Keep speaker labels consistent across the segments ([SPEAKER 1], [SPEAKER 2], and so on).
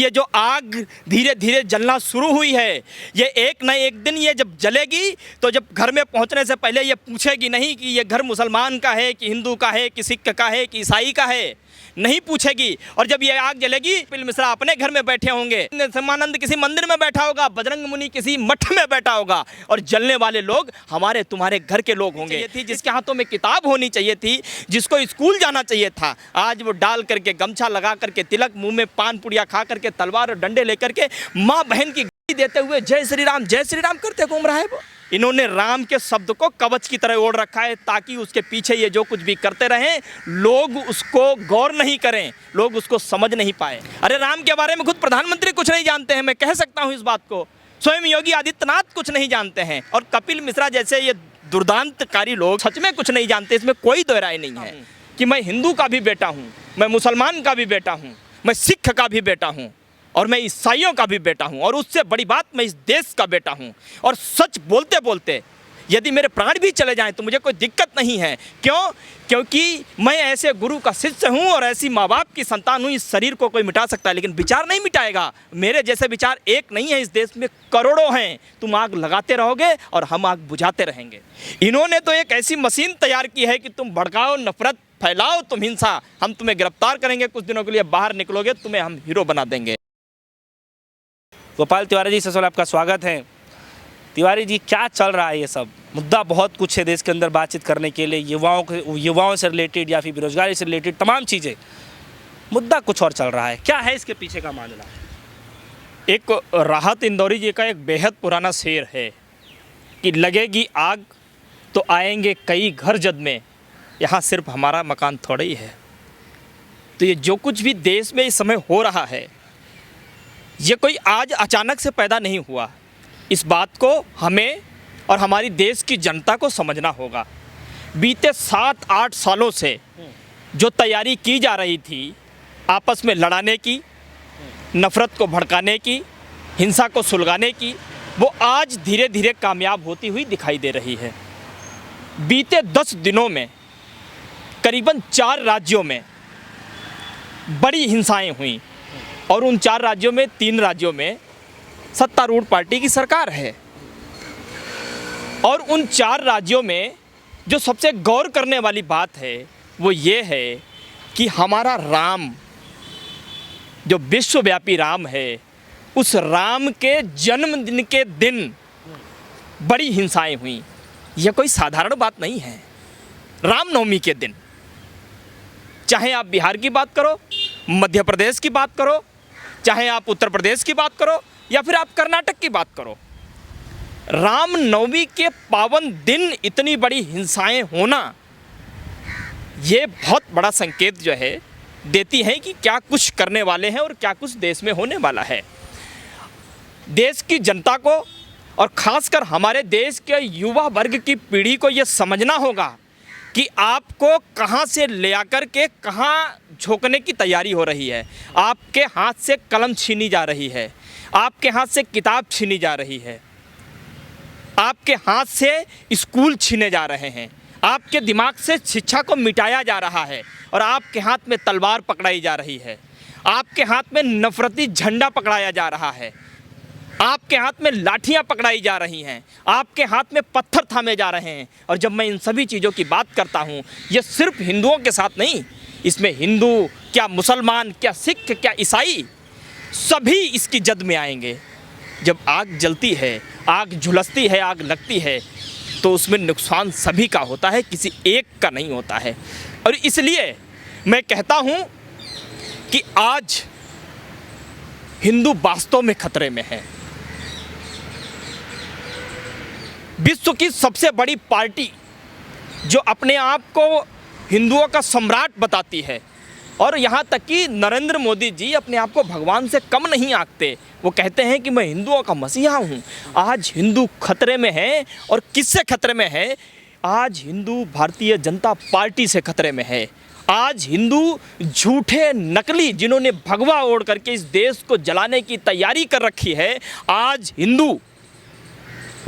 [SPEAKER 1] ये जो आग धीरे धीरे जलना शुरू हुई है, ये एक न एक दिन ये जब जलेगी तो जब घर में पहुंचने से पहले ये पूछेगी नहीं कि ये घर मुसलमान का है कि हिंदू का है कि सिख का है कि ईसाई का है, नहीं पूछेगी। और जब ये आग जलेगी, कपिल मिश्रा अपने घर में बैठे होंगे, ब्रह्मानंद किसी मंदिर में बैठा होगा, बजरंग मुनि किसी मठ में बैठा होगा, और जलने वाले लोग हमारे तुम्हारे घर के लोग होंगे। थी जिसके हाथों में किताब होनी चाहिए थी, जिसको स्कूल जाना चाहिए था, आज वो डाल करके गमछा लगा करके तिलक, मुंह में पान पुड़िया खा करके तलवार और डंडे लेकर के माँ बहन की गाली देते हुए जय श्री राम करते घूम रहा है। वो इन्होंने राम के शब्द को कवच की तरह ओढ़ रखा है ताकि उसके पीछे ये जो कुछ भी करते रहें लोग उसको गौर नहीं करें, लोग उसको समझ नहीं पाए। अरे राम के बारे में खुद प्रधानमंत्री कुछ नहीं जानते हैं, मैं कह सकता हूं इस बात को। स्वयं योगी आदित्यनाथ कुछ नहीं जानते हैं, और कपिल मिश्रा जैसे ये दुर्दांतकारी लोग सच में कुछ नहीं जानते। इसमें कोई दो राय नहीं है कि मैं हिंदू का भी बेटा हूँ, मैं मुसलमान का भी बेटा हूँ, मैं सिख का भी बेटा हूँ, और मैं ईसाइयों का भी बेटा हूं, और उससे बड़ी बात मैं इस देश का बेटा हूं। और सच बोलते बोलते यदि मेरे प्राण भी चले जाएं तो मुझे कोई दिक्कत नहीं है। क्यों? क्योंकि मैं ऐसे गुरु का शिष्य हूं और ऐसी माँ बाप की संतान हूं। इस शरीर को कोई मिटा सकता है लेकिन विचार नहीं मिटाएगा। मेरे जैसे विचार एक नहीं है, इस देश में करोड़ों हैं। तुम आग लगाते रहोगे और हम आग बुझाते रहेंगे। इन्होंने तो एक ऐसी मशीन तैयार की है कि तुम भड़काओ, नफरत फैलाओ, तुम हिंसा, हम तुम्हें गिरफ्तार करेंगे, कुछ दिनों के लिए बाहर निकलोगे, तुम्हें हम हीरो बना देंगे।
[SPEAKER 2] गोपाल तिवारी जी, सबसे पहले आपका स्वागत है। तिवारी जी, क्या चल रहा है ये सब? मुद्दा बहुत कुछ है देश के अंदर बातचीत करने के लिए, युवाओं से रिलेटेड या फिर बेरोजगारी से रिलेटेड तमाम चीज़ें। मुद्दा कुछ और चल रहा है, क्या है इसके पीछे का मामला?
[SPEAKER 1] एक राहत इंदौरी जी का एक बेहद पुराना शेर है कि लगेगी आग तो आएंगे कई घर जद में, यहाँ सिर्फ हमारा मकान थोड़ा ही है। तो ये जो कुछ भी देश में इस समय हो रहा है, ये कोई आज अचानक से पैदा नहीं हुआ। इस बात को हमें और हमारी देश की जनता को समझना होगा। बीते 7-8 सालों से जो तैयारी की जा रही थी आपस में लड़ाने की, नफ़रत को भड़काने की, हिंसा को सुलगाने की, वो आज धीरे धीरे कामयाब होती हुई दिखाई दे रही है। बीते 10 दिनों में करीबन 4 राज्यों में बड़ी हिंसाएं हुई, और उन 4 राज्यों में 3 राज्यों में सत्तारूढ़ पार्टी की सरकार है। और उन 4 राज्यों में जो सबसे गौर करने वाली बात है वो ये है कि हमारा राम, जो विश्वव्यापी राम है, उस राम के जन्मदिन के दिन बड़ी हिंसाएं हुई। यह कोई साधारण बात नहीं है। रामनवमी के दिन, चाहे आप बिहार की बात करो, मध्य प्रदेश की बात करो, चाहे आप उत्तर प्रदेश की बात करो या फिर आप कर्नाटक की बात करो, रामनवमी के पावन दिन इतनी बड़ी हिंसाएं होना, ये बहुत बड़ा संकेत जो है देती है कि क्या कुछ करने वाले हैं और क्या कुछ देश में होने वाला है। देश की जनता को और ख़ासकर हमारे देश के युवा वर्ग की पीढ़ी को ये समझना होगा कि आपको कहां से ले आकर के कहां झोंकने की तैयारी हो रही है। आपके हाथ से कलम छीनी जा रही है, आपके हाथ से किताब छीनी जा रही है, आपके हाथ से स्कूल छीने जा रहे हैं, आपके दिमाग से शिक्षा को मिटाया जा रहा है, और आपके हाथ में तलवार पकड़ाई जा रही है, आपके हाथ में नफरती झंडा पकड़ाया जा रहा है, आपके हाथ में लाठियां पकड़ाई जा रही हैं, आपके हाथ में पत्थर थामे जा रहे हैं। और जब मैं इन सभी चीज़ों की बात करता हूं, ये सिर्फ हिंदुओं के साथ नहीं, इसमें हिंदू क्या, मुसलमान क्या, सिख क्या, ईसाई, सभी इसकी जद में आएंगे। जब आग जलती है, आग झुलसती है, आग लगती है, तो उसमें नुकसान सभी का होता है, किसी एक का नहीं होता है। और इसलिए मैं कहता हूं कि आज हिंदू वास्तव में खतरे में है। विश्व की सबसे बड़ी पार्टी जो अपने आप को हिंदुओं का सम्राट बताती है, और यहाँ तक कि नरेंद्र मोदी जी अपने आप को भगवान से कम नहीं आंकते, वो कहते हैं कि मैं हिंदुओं का मसीहा हूँ। आज हिंदू खतरे में है, और किससे खतरे में है? आज हिंदू भारतीय जनता पार्टी से खतरे में है। आज हिंदू झूठे नकली, जिन्होंने भगवा ओढ़ करके इस देश को जलाने की तैयारी कर रखी है, आज हिंदू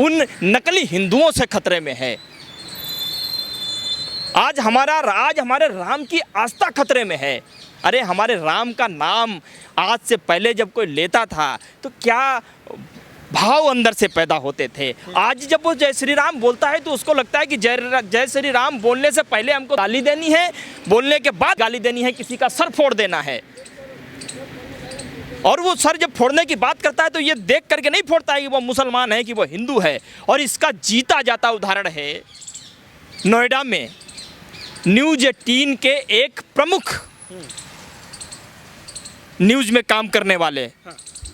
[SPEAKER 1] उन नकली हिंदुओं से खतरे में है। आज हमारे राम की आस्था खतरे में है। अरे हमारे राम का नाम आज से पहले जब कोई लेता था तो क्या भाव अंदर से पैदा होते थे। आज जब वो जय श्री राम बोलता है तो उसको लगता है कि जय श्री राम बोलने से पहले हमको गाली देनी है, बोलने के बाद गाली देनी है, किसी का सर फोड़ देना है। और वो सर जब फोड़ने की बात करता है तो ये देख करके नहीं फोड़ता है कि वो मुसलमान है कि वो हिंदू है। और इसका जीता जाता उदाहरण है नोएडा में न्यूज़ 18 के एक प्रमुख न्यूज़ में काम करने वाले,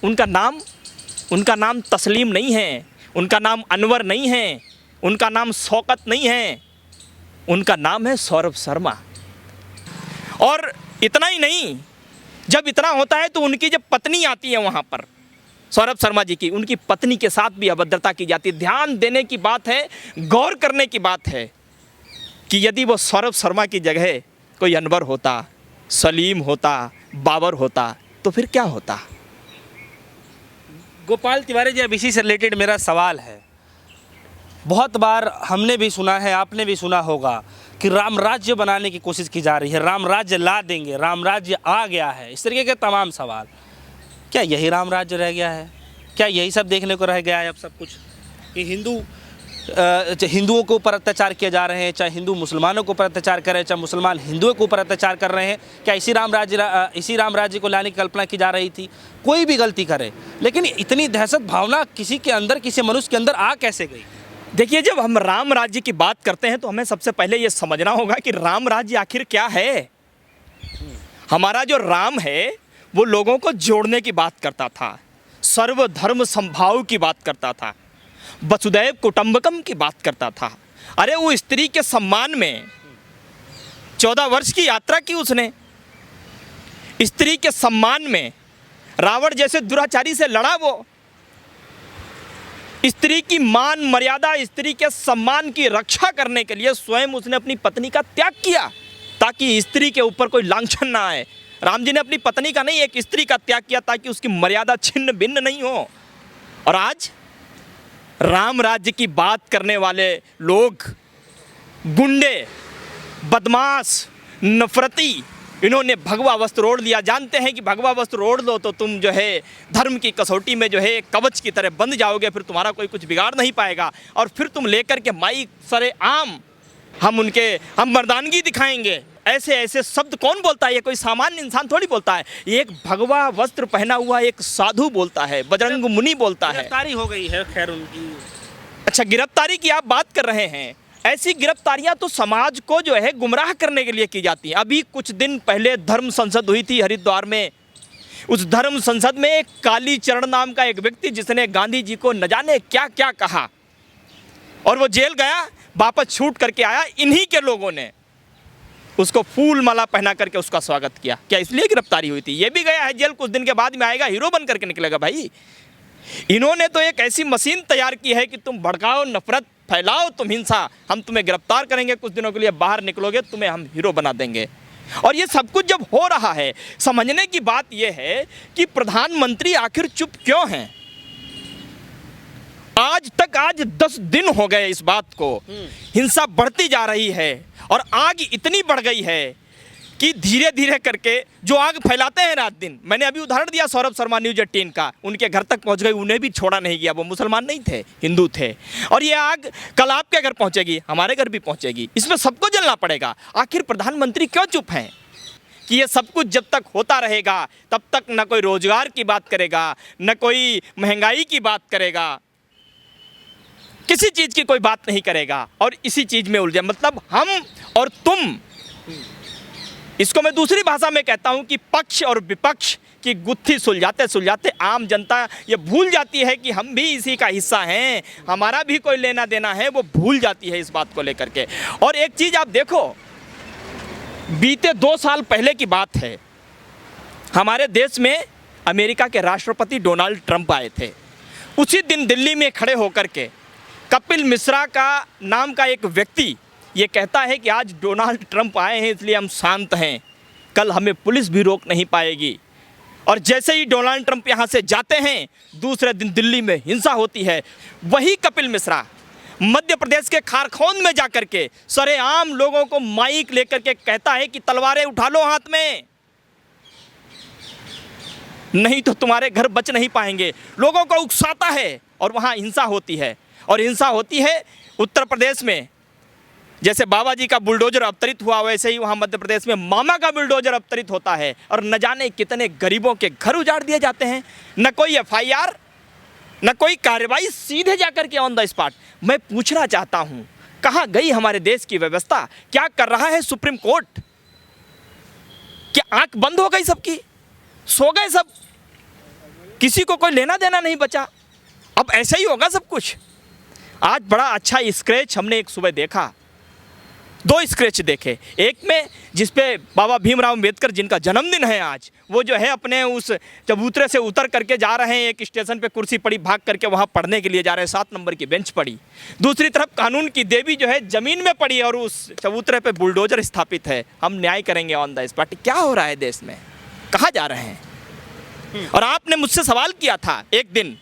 [SPEAKER 1] उनका नाम तस्लीम नहीं है, उनका नाम अनवर नहीं है, उनका नाम शौकत नहीं है, उनका नाम है सौरभ शर्मा। और इतना ही नहीं, जब इतना होता है तो उनकी जब पत्नी आती है वहाँ पर, सौरभ शर्मा जी की, उनकी पत्नी के साथ भी अभद्रता की जाती है। ध्यान देने की बात है, गौर करने की बात है कि यदि वो सौरभ शर्मा की जगह कोई अनवर होता, सलीम होता, बाबर होता तो फिर क्या होता।
[SPEAKER 2] गोपाल तिवारी जी, अब इसी से रिलेटेड मेरा सवाल है। बहुत बार हमने भी सुना है, आपने भी सुना होगा कि राम राज्य बनाने की कोशिश की जा रही है, राम राज्य ला देंगे, राम राज्य आ गया है, इस तरीके के तमाम सवाल। क्या यही राम राज्य रह गया है? क्या यही सब देखने को रह गया है अब सब कुछ, कि हिंदुओं के ऊपर अत्याचार किए जा रहे हैं, चाहे हिंदू मुसलमानों के ऊपर अत्याचार कर रहे हैं, चाहे मुसलमान हिंदुओं के ऊपर अत्याचार कर रहे हैं? क्या इसी राम राज्य को लाने की कल्पना की जा रही थी? कोई भी गलती करे, लेकिन इतनी दहशत भावना किसी के अंदर, किसी मनुष्य के अंदर आ कैसे गई?
[SPEAKER 1] देखिए, जब हम राम राज्य की बात करते हैं तो हमें सबसे पहले ये समझना होगा कि राम राज्य आखिर क्या है। हमारा जो राम है वो लोगों को जोड़ने की बात करता था, सर्वधर्म समभाव की बात करता था, वसुदैव कुटुंबकम की बात करता था। अरे वो स्त्री के सम्मान में 14 वर्ष की यात्रा की उसने, स्त्री के सम्मान में रावण जैसे दुराचारी से लड़ा वो, स्त्री की मान मर्यादा, स्त्री के सम्मान की रक्षा करने के लिए स्वयं उसने अपनी पत्नी का त्याग किया ताकि स्त्री के ऊपर कोई लांछन ना आए। राम जी ने अपनी पत्नी का नहीं, एक स्त्री का त्याग किया ताकि उसकी मर्यादा छिन्न भिन्न नहीं हो। और आज राम राज्य की बात करने वाले लोग, गुंडे, बदमाश, नफरती, इन्होंने भगवा वस्त्र ओढ़ लिया। जानते हैं कि भगवा वस्त्र ओढ़ लो तो तुम जो है धर्म की कसौटी में जो है कवच की तरह बंध जाओगे, फिर तुम्हारा कोई कुछ बिगाड़ नहीं पाएगा। और फिर तुम लेकर के माइक सरे आम हम मर्दानगी दिखाएंगे, ऐसे ऐसे शब्द कौन बोलता है? ये कोई सामान्य इंसान थोड़ी बोलता है, ये एक भगवा वस्त्र पहना हुआ एक साधु बोलता है, बजरंग मुनि बोलता है।
[SPEAKER 2] गिरफ्तारी हो गई है खैर उनकी।
[SPEAKER 1] अच्छा, गिरफ्तारी की आप बात कर रहे हैं। ऐसी गिरफ्तारियां तो समाज को जो है गुमराह करने के लिए की जाती हैं। अभी कुछ दिन पहले धर्म संसद हुई थी हरिद्वार में। उस धर्म संसद में कालीचरण नाम का एक व्यक्ति, जिसने गांधी जी को न जाने क्या क्या कहा, और वो जेल गया, वापस छूट करके आया। इन्हीं के लोगों ने उसको फूल माला पहना करके उसका स्वागत किया। क्या इसलिए गिरफ्तारी हुई थी? ये भी गया है जेल, कुछ दिन के बाद में आएगा, हीरो बन करके निकलेगा। भाई, इन्होंने तो एक ऐसी मशीन तैयार की है कि तुम भड़काओ, नफरत फैलाओ, तुम हिंसा, हम तुम्हें गिरफ्तार करेंगे, कुछ दिनों के लिए बाहर निकलोगे, तुम्हें हम हीरो बना देंगे। और ये सब कुछ जब हो रहा है, समझने की बात यह है कि प्रधानमंत्री आखिर चुप क्यों हैं? आज 10 दिन हो गए इस बात को, हिंसा बढ़ती जा रही है और आग इतनी बढ़ गई है कि धीरे धीरे करके जो आग फैलाते हैं रात दिन, मैंने अभी उदाहरण दिया सौरभ शर्मा न्यूज़ 18 का, उनके घर तक पहुंच गई, उन्हें भी छोड़ा नहीं गया। वो मुसलमान नहीं थे, हिंदू थे। और ये आग कल आपके घर पहुंचेगी, हमारे घर भी पहुंचेगी, इसमें सबको जलना पड़ेगा। आखिर प्रधानमंत्री क्यों चुप हैं? कि ये सब कुछ जब तक होता रहेगा तब तक न कोई रोजगार की बात करेगा, न कोई महंगाई की बात करेगा, किसी चीज़ की कोई बात नहीं करेगा, और इसी चीज़ में उलझे। मतलब हम और तुम, इसको मैं दूसरी भाषा में कहता हूं कि पक्ष और विपक्ष की गुत्थी सुलझाते सुलझाते आम जनता ये भूल जाती है कि हम भी इसी का हिस्सा हैं, हमारा भी कोई लेना देना है, वो भूल जाती है इस बात को लेकर के। और एक चीज़ आप देखो, बीते 2 साल पहले की बात है, हमारे देश में अमेरिका के राष्ट्रपति डोनाल्ड ट्रंप आए थे। उसी दिन दिल्ली में खड़े होकर के कपिल मिश्रा का नाम का एक व्यक्ति ये कहता है कि आज डोनाल्ड ट्रंप आए हैं इसलिए हम शांत हैं, कल हमें पुलिस भी रोक नहीं पाएगी। और जैसे ही डोनाल्ड ट्रंप यहाँ से जाते हैं, दूसरे दिन दिल्ली में हिंसा होती है। वही कपिल मिश्रा मध्य प्रदेश के खारखौंद में जाकर के सरेआम लोगों को माइक लेकर के कहता है कि तलवारें उठा लो हाथ में, नहीं तो तुम्हारे घर बच नहीं पाएंगे। लोगों को उकसाता है और वहाँ हिंसा होती है। और हिंसा होती है उत्तर प्रदेश में, जैसे बाबा जी का बुलडोजर अवतरित हुआ वैसे ही वहाँ मध्य प्रदेश में मामा का बुलडोजर अवतरित होता है और न जाने कितने गरीबों के घर उजाड़ दिए जाते हैं। न कोई एफआईआर, न कोई कार्रवाई, सीधे जाकर के ऑन द स्पॉट। मैं पूछना चाहता हूँ, कहाँ गई हमारे देश की व्यवस्था? क्या कर रहा है सुप्रीम कोर्ट? क्या आंख बंद हो गई सबकी? सो गए सब? किसी को कोई लेना देना नहीं बचा। अब ऐसा ही होगा सब कुछ। आज बड़ा अच्छा स्क्रैच हमने एक सुबह देखा, 2 स्क्रैच देखे। एक में जिसपे बाबा भीमराव अंबेडकर जिनका जन्मदिन है आज, वो जो है अपने उस चबूतरे से उतर करके जा रहे हैं, एक स्टेशन पे कुर्सी पड़ी, भाग करके वहाँ पढ़ने के लिए जा रहे हैं, 7 नंबर की बेंच पड़ी। दूसरी तरफ कानून की देवी जो है ज़मीन में पड़ी और उस चबूतरे पे बुलडोजर स्थापित है। हम न्याय करेंगे ऑन द स्पॉट। क्या हो रहा है देश में? कहाँ जा रहे हैं? और आपने मुझसे सवाल किया था एक दिन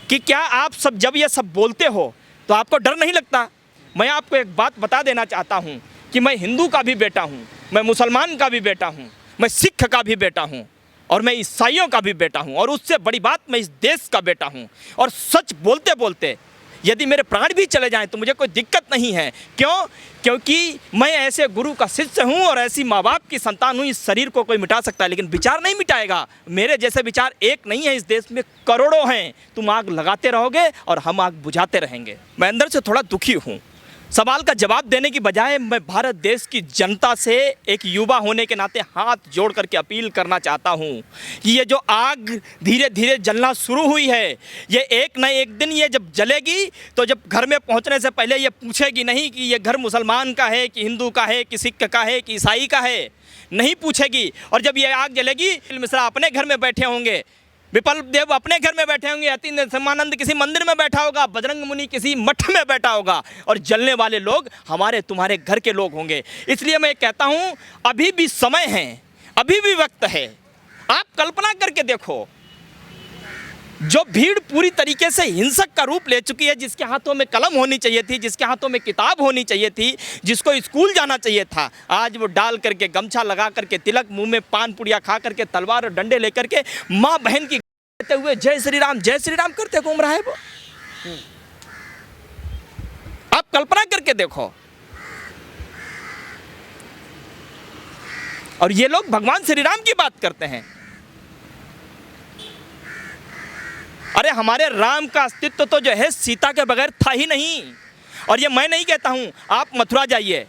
[SPEAKER 1] कि क्या आप सब जब ये सब बोलते हो तो आपको डर नहीं लगता? मैं आपको एक बात बता देना चाहता हूँ कि मैं हिंदू का भी बेटा हूँ, मैं मुसलमान का भी बेटा हूँ, मैं सिख का भी बेटा हूँ और मैं ईसाइयों का भी बेटा हूँ, और उससे बड़ी बात मैं इस देश का बेटा हूँ। और सच बोलते बोलते यदि मेरे प्राण भी चले जाएं तो मुझे कोई दिक्कत नहीं है। क्यों? क्योंकि मैं ऐसे गुरु का शिष्य हूँ और ऐसी माँ बाप की संतान हूँ। इस शरीर को कोई मिटा सकता है लेकिन विचार नहीं मिटाएगा। मेरे जैसे विचार एक नहीं है, इस देश में करोड़ों हैं। तुम आग लगाते रहोगे और हम आग बुझाते रहेंगे। मैं अंदर से थोड़ा दुखी हूँ। सवाल का जवाब देने की बजाय मैं भारत देश की जनता से एक युवा होने के नाते हाथ जोड़ करके अपील करना चाहता हूँ कि ये जो आग धीरे धीरे जलना शुरू हुई है, ये एक न एक दिन ये जब जलेगी तो जब घर में पहुँचने से पहले ये पूछेगी नहीं कि ये घर मुसलमान का है कि हिंदू का है कि सिख का है कि ईसाई का है, नहीं पूछेगी। और जब ये आग जलेगी, मिश्रा अपने घर में बैठे होंगे, विपल देव अपने घर में बैठे होंगे, यतीन्द्र सिंहानंद किसी मंदिर में बैठा होगा, बजरंग मुनि किसी मठ में बैठा होगा, और जलने वाले लोग हमारे तुम्हारे घर के लोग होंगे। इसलिए मैं कहता हूं अभी भी समय है, अभी भी वक्त है। आप कल्पना करके देखो, जो भीड़ पूरी तरीके से हिंसक का रूप ले चुकी है, जिसके हाथों में कलम होनी चाहिए थी, जिसके हाथों में किताब होनी चाहिए थी, जिसको स्कूल जाना चाहिए था, आज वो डाल करके गमछा लगा करके, तिलक, मुंह में पान पुड़िया खा करके, तलवार और डंडे लेकर के माँ बहन की कहते हुए जय श्री राम करते घूम रहा है वो। आप कल्पना करके देखो। और ये लोग भगवान श्री राम की बात करते हैं। अरे हमारे राम का अस्तित्व तो जो है सीता के बगैर था ही नहीं। और ये मैं नहीं कहता हूँ, आप मथुरा जाइए,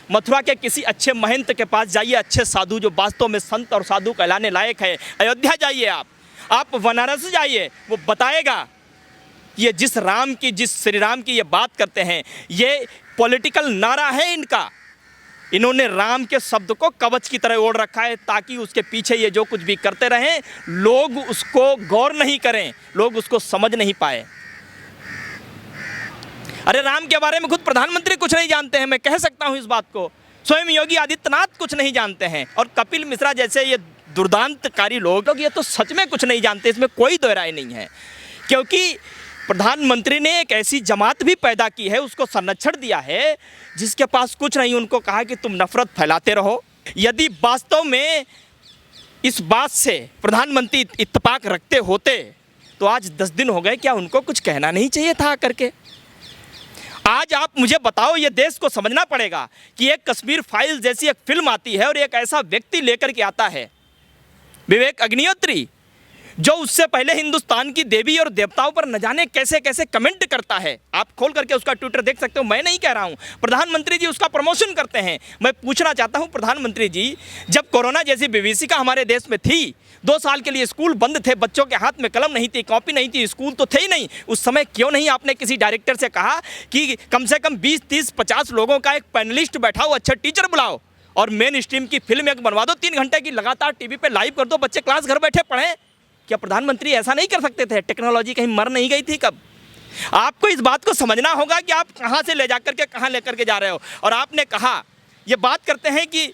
[SPEAKER 1] मथुरा के किसी अच्छे महंत के पास जाइए, अच्छे साधु जो वास्तव में संत और साधु कहलाने लायक है। अयोध्या जाइए, आप बनारस जाइए, वो बताएगा ये जिस राम की, जिस श्री राम की ये बात करते हैं, ये पॉलिटिकल नारा है इनका। इन्होंने राम के शब्द को कवच की तरह ओढ़ रखा है ताकि उसके पीछे ये जो कुछ भी करते रहें, लोग उसको गौर नहीं करें, लोग उसको समझ नहीं पाए। अरे राम के बारे में खुद प्रधानमंत्री कुछ नहीं जानते हैं, मैं कह सकता हूं इस बात को। स्वयं योगी आदित्यनाथ कुछ नहीं जानते हैं, और कपिल मिश्रा जैसे ये दुर्दांतकारी लोग ये तो सच में कुछ नहीं जानते, इसमें कोई दो राय नहीं है। क्योंकि प्रधानमंत्री ने एक ऐसी जमात भी पैदा की है, उसको संरक्षण दिया है, जिसके पास कुछ नहीं। उनको कहा कि तुम नफरत फैलाते रहो। यदि वास्तव में इस बात से प्रधानमंत्री इत्तेफाक रखते होते तो आज 10 दिन हो गए, क्या उनको कुछ कहना नहीं चाहिए था करके? आज आप मुझे बताओ, ये देश को समझना पड़ेगा कि एक कश्मीर फाइल्स जैसी एक फिल्म आती है और एक ऐसा व्यक्ति लेकर के आता है, विवेक अग्निहोत्री, जो उससे पहले हिंदुस्तान की देवी और देवताओं पर न जाने कैसे कैसे कमेंट करता है। आप खोल करके उसका ट्विटर देख सकते हो, मैं नहीं कह रहा हूं। प्रधानमंत्री जी उसका प्रमोशन करते हैं। मैं पूछना चाहता हूं प्रधानमंत्री जी, जब कोरोना जैसी विभीषिका हमारे देश में थी, 2 साल के लिए स्कूल बंद थे, बच्चों के हाथ में कलम नहीं थी, कॉपी नहीं थी, स्कूल तो थे ही नहीं, उस समय क्यों नहीं आपने किसी डायरेक्टर से कहा कि कम से कम 20, 30, 50 लोगों का एक पैनलिस्ट बैठाओ, अच्छा टीचर बुलाओ और मेन स्ट्रीम की फिल्म एक बनवा दो, 3 घंटे की लगातार टीवी पे लाइव कर दो, बच्चे क्लास घर बैठे पढ़ें? क्या प्रधानमंत्री ऐसा नहीं कर सकते थे? टेक्नोलॉजी कहीं मर नहीं गई थी कब? आपको इस बात को समझना होगा कि आप कहाँ से ले जाकर के कहाँ लेकर के जा रहे हो। और आपने कहा, ये बात करते हैं कि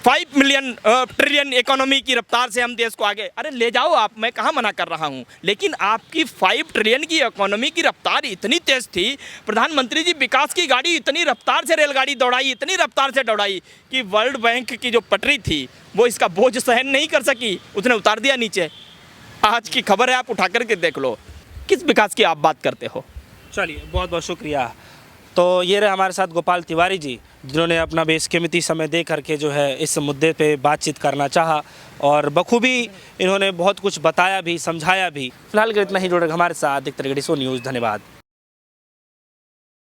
[SPEAKER 1] 5 मिलियन ट्रिलियन इकोनॉमी की रफ्तार से हम देश को आगे, अरे ले जाओ आप, मैं कहाँ मना कर रहा हूँ, लेकिन आपकी 5 ट्रिलियन की इकोनॉमी की रफ्तार इतनी तेज़ थी, प्रधानमंत्री जी विकास की गाड़ी इतनी रफ्तार से रेलगाड़ी दौड़ाई, इतनी रफ्तार से दौड़ाई कि वर्ल्ड बैंक की जो पटरी थी वो इसका बोझ सहन नहीं कर सकी, उसने उतार दिया नीचे। आज की खबर है, आप उठा करके देख लो, किस विकास की आप बात करते हो।
[SPEAKER 2] चलिए, बहुत बहुत शुक्रिया। तो ये रहे हमारे साथ गोपाल तिवारी जी, जिन्होंने अपना बेशकीमती समय दे करके जो है इस मुद्दे पे बातचीत करना चाहा और बखूबी इन्होंने बहुत कुछ बताया भी, समझाया भी। फिलहाल के इतना ही, जुड़े हमारे साथ देखते रहिए न्यूज़। धन्यवाद।